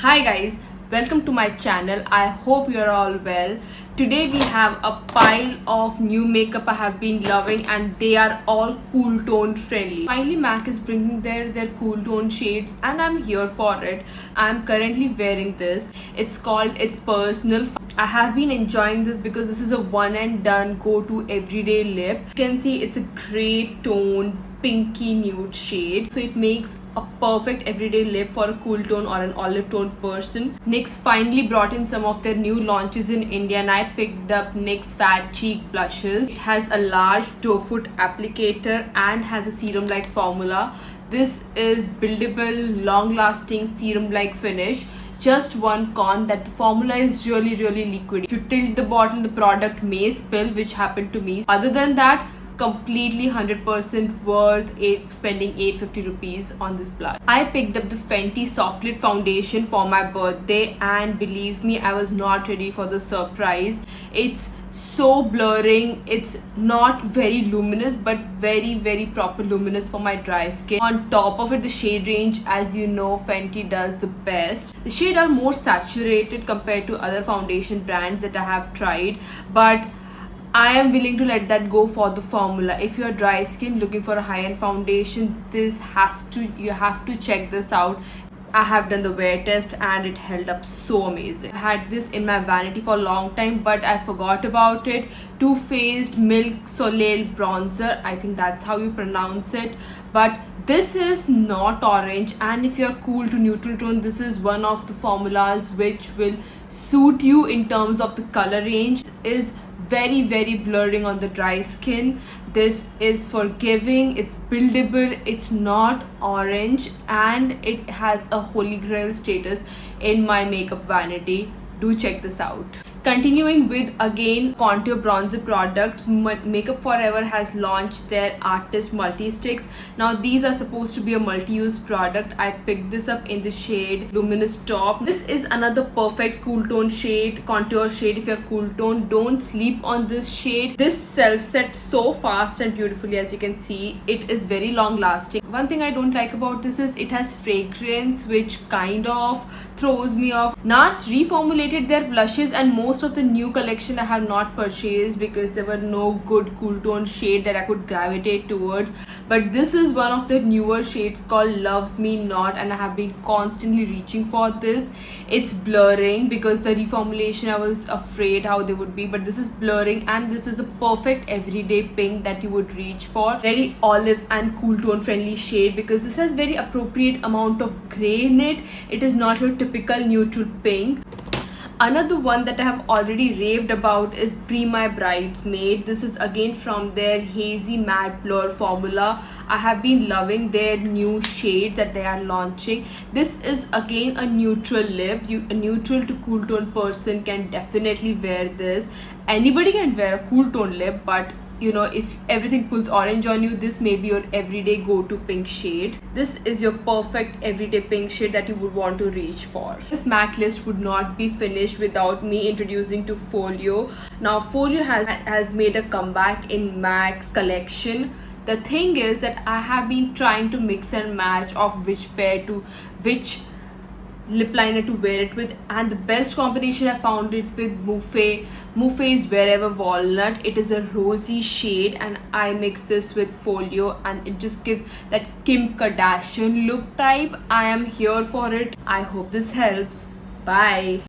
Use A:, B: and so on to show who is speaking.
A: Hi guys, welcome to my channel. I hope you're all well. Today we have a pile of new makeup I have been loving and they are all cool tone friendly. Finally MAC is bringing their cool tone shades and I'm here for it. I'm currently wearing this. It's called It's Personal. I have been enjoying this because this is a one and done go to everyday lip. You can see it's a great tone pinky nude shade, so it makes a perfect everyday lip for a cool tone or an olive tone person. NYX finally brought in some of their new launches in India and I picked up NYX Fat Cheek blushes. It has a large doe foot applicator and has a serum like formula. This is buildable, long lasting serum like finish. Just one con that the formula is really liquid. If you tilt the bottle, the product may spill, which happened to me. Other than that, completely 100% worth spending 850 rupees on this blush. I picked up the Fenty Soft Lit foundation for my birthday and believe me, I was not ready for the surprise. It's so blurring. It's not very luminous but very proper luminous for my dry skin. On top of it, the shade range, as you know, Fenty does the best. The shades are more saturated compared to other foundation brands that I have tried, but I am willing to let that go for the formula. If you're dry skin looking for a high-end foundation, you have to check this out. I have done the wear test and it held up so amazing. I had this in my vanity for a long time but I forgot about it. Too Faced Milk Soleil bronzer, I think that's how you pronounce it, but this is not orange, and if you're cool to neutral tone, this is one of the formulas which will suit you in terms of the color range. It is very blurring on the dry skin. This is forgiving, it's buildable, it's not orange, and it has a holy grail status in my makeup vanity. Do check this out. Continuing with again contour bronzer products, Makeup Forever has launched their Artist Multi Sticks. Now these are supposed to be a multi-use product. I picked this up in the shade Luminous Top. This is another perfect cool tone shade, contour shade. If you're cool tone, don't sleep on this shade. This self sets so fast and beautifully, as you can see. It is very long lasting. One thing I don't like about this is it has fragrance which kind of throws me off. NARS reformulated their blushes and most of the new collection I have not purchased because there were no good cool tone shade that I could gravitate towards, but this is one of the newer shades called Loves Me Not and I have been constantly reaching for this. It's blurring because the reformulation I was afraid how they would be, but this is blurring and this is a perfect everyday pink that you would reach for. Very olive and cool tone friendly shade because this has very appropriate amount of gray in it. It is not your typical neutral pink. Another one that I have already raved about is Pre My Bridesmaid. This is again from their Hazy Matte Blur formula. I have been loving their new shades that they are launching. This is again a neutral lip. A neutral to cool tone person can definitely wear this. Anybody can wear a cool tone lip, but you know, if everything pulls orange on you, this may be your everyday go-to pink shade. This is your perfect everyday pink shade that you would want to reach for. This MAC list would not be finished without me introducing to Folio. Now Folio has made a comeback in MAC's collection. The thing is that I have been trying to mix and match of which pair to which lip liner to wear it with, and the best combination I found it with Mouffe's Wherever Walnut. It is a rosy shade and I mix this with Folio and it just gives that Kim Kardashian look type. I am here for it. I hope this helps. Bye.